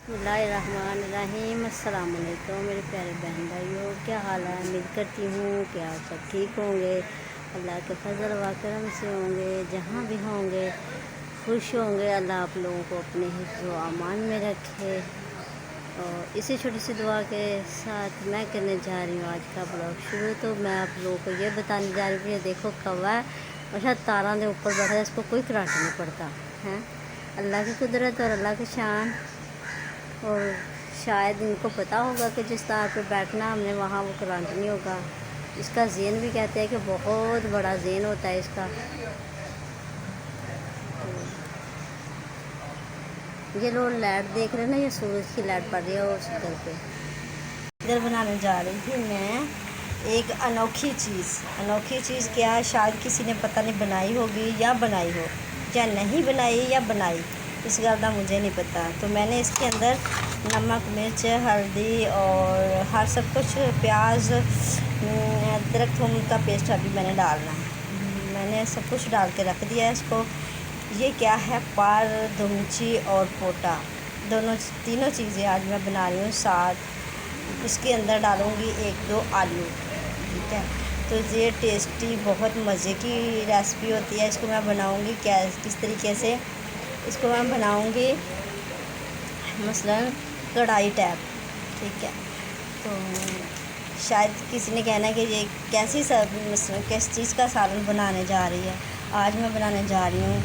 बिस्मिल्लाहिर्रहमानिर्रहीम। अस्सलाम वालेकुम मेरे प्यारे बहन भाइयों, क्या हाल है। उम्मीद करती हूँ कि आप सब ठीक होंगे, अल्लाह के फजल व करम से होंगे, जहाँ भी होंगे खुश होंगे। अल्लाह आप लोगों को अपने हिफ्ज़ व अमान में रखे। और इसी छोटी सी दुआ के साथ मैं करने जा रही हूँ आज का ब्लॉग शुरू। तो मैं आप लोगों को ये बताने जा रही हूँ, ये देखो कौवा है और शायद तारा के ऊपर बैठा है, इसको कोई कराट नहीं पड़ता है। अल्लाह की कुदरत और अल्लाह की शान। और शायद इनको पता होगा कि जिस तार पे बैठना हमने वहाँ वो करंट नहीं होगा। इसका ज़ेन भी कहते हैं कि बहुत बड़ा ज़ेन होता है इसका। तो ये लोग लाइट देख रहे हैं ना, ये सूरज की लाइट पड़ रही है और इधर पे। इधर बनाने जा रही थी मैं एक अनोखी चीज़ क्या है, शायद किसी ने पता नहीं बनाई होगी या बनाई हो या नहीं बनाई या बनाई, इस गल मुझे नहीं पता। तो मैंने इसके अंदर नमक मिर्च हल्दी और हर सब कुछ प्याज अदरक थूम का पेस्ट अभी मैंने डालना है। मैंने सब कुछ डाल के रख दिया है इसको। ये क्या है, पार धुमची और पोटा तीनों चीज़ें आज मैं बना रही हूँ साथ। इसके अंदर डालूँगी 1-2 आलू, ठीक है। तो ये टेस्टी बहुत मज़े की रेसिपी होती है। इसको मैं बनाऊँगी किस तरीके से इसको मैं बनाऊँगी, मसलन कढ़ाई टाइप, ठीक है। तो शायद किसी ने कहना है कि ये किस चीज़ का सालन बनाने जा रही है। आज मैं बनाने जा रही हूँ,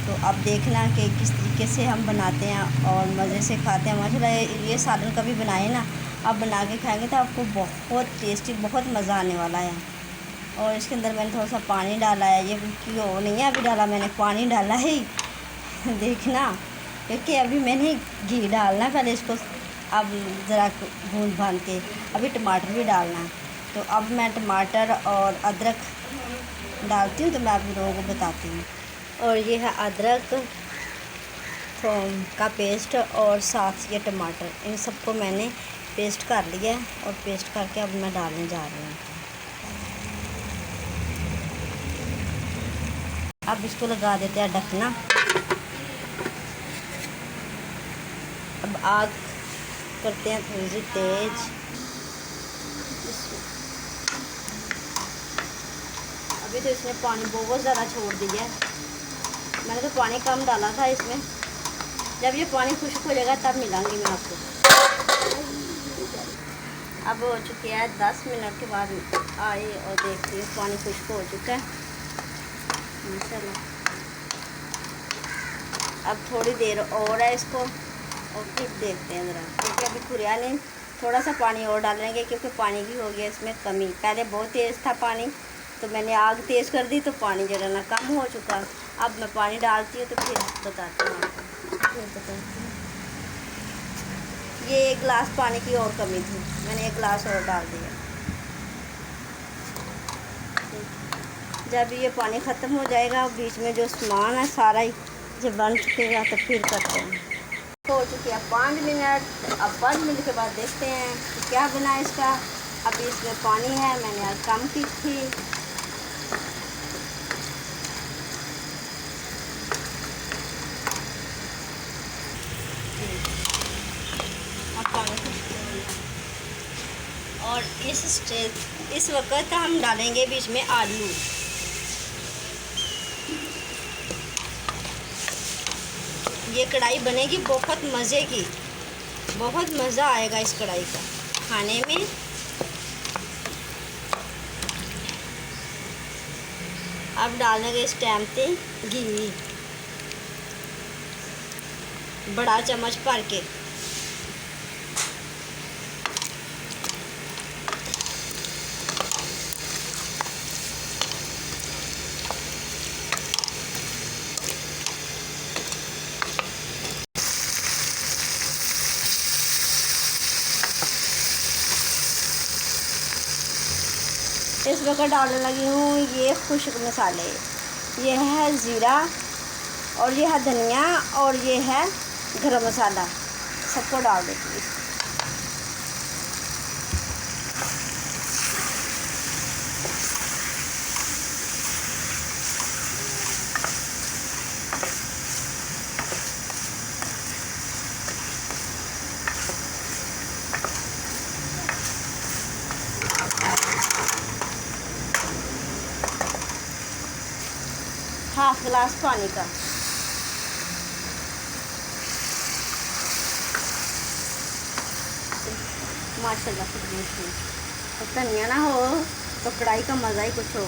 तो अब देखना कि किस तरीके से हम बनाते हैं और मज़े से खाते हैं। माशाल्लाह ये सालन कभी बनाए ना, आप बना के खाएंगे तो आपको बहुत टेस्टी बहुत मज़ा आने वाला है। और इसके अंदर मैंने थोड़ा सा पानी डाला है, ये घी नहीं है अभी डाला, मैंने पानी डाला है देखना, क्योंकि अभी मैंने घी डालना है पहले इसको, अब ज़रा भून भान के अभी टमाटर भी डालना है। तो अब मैं टमाटर और अदरक डालती हूँ, तो मैं आप लोगों को बताती हूँ। और ये है अदरक थूम का पेस्ट और साथ ये टमाटर, इन सबको मैंने पेस्ट कर लिया है और पेस्ट करके अब मैं डालने जा रही हूँ। अब इसको लगा देते हैं ढकना। अब आग करते हैं थोड़ी सी तेज। अभी तो इसने पानी बहुत ज़्यादा छोड़ दिया है, मैंने तो पानी कम डाला था इसमें। जब ये पानी खुश्क हो जाएगा तब मिलाऊंगी मैं आपको। अब हो चुकी है 10 मिनट के बाद आई और देखती हूँ पानी खुश्क हो चुका है माशाल्लाह। अब थोड़ी देर और है इसको और फिर देखते हैं ज़रा, क्योंकि अभी खुरिया नहीं, थोड़ा सा पानी और डालेंगे क्योंकि पानी की हो गया इसमें कमी। पहले बहुत तेज़ था पानी, तो मैंने आग तेज़ कर दी तो पानी जरा ना कम हो चुका। अब मैं पानी डालती हूँ तो फिर बताती हूँ आपको। ये 1 गिलास पानी की और कमी थी, मैंने 1 गिलास और डाल दिया। जब ये पानी ख़त्म हो जाएगा, बीच में जो सामान है सारा ही जब बन चुकेगा तो फिर करते हैं। हो चुके हैं 5 मिनट। अब 5 मिनट के बाद देखते हैं कि क्या बना इसका। अभी इसमें पानी है, मैंने आज कम की थी। अब पानी और इस वक्त हम डालेंगे बीच में आलू। ये कढ़ाई बनेगी बहुत मज़े की, बहुत मज़ा आएगा इस कढ़ाई का खाने में। अब डालेंगे इस टाइम पे घी, बड़ा चम्मच भर के। इस वक्त डालने लगी हूँ ये खुश्क मसाले। ये है ज़ीरा और ये है धनिया और ये है गरम मसाला, सबको डाल देती हूँ। हाफ गिलास पानी का। माशाल्लाह तो धनिया ना हो तो कढ़ाई का मज़ा ही कुछ हो।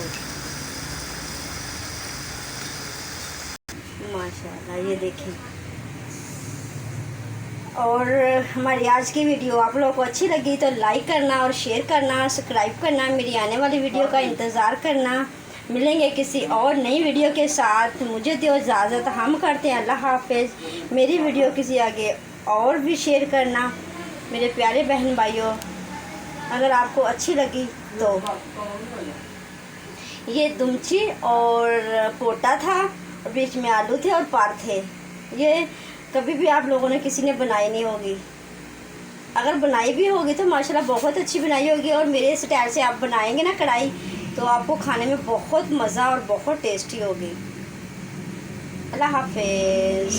माशाल्लाह ये देखें। और हमारी आज की वीडियो आप लोगों को अच्छी लगी तो लाइक करना और शेयर करना, सब्सक्राइब करना, मेरी आने वाली वीडियो का इंतज़ार करना। मिलेंगे किसी और नई वीडियो के साथ। मुझे दो इजाज़त, हम करते हैं अल्लाह हाफिज़। मेरी वीडियो किसी आगे और भी शेयर करना मेरे प्यारे बहन भाइयों, अगर आपको अच्छी लगी तो। ये दुमची और पोटा था और बीच में आलू थे और पार थे। ये कभी भी आप लोगों ने किसी ने बनाई नहीं होगी। अगर बनाई भी होगी तो माशाल्लाह बहुत अच्छी बनाई होगी। और मेरे स्टाइल से आप बनाएंगे ना कढ़ाई, तो आपको खाने में बहुत मज़ा और बहुत टेस्टी होगी। अल्लाह हाफिज़।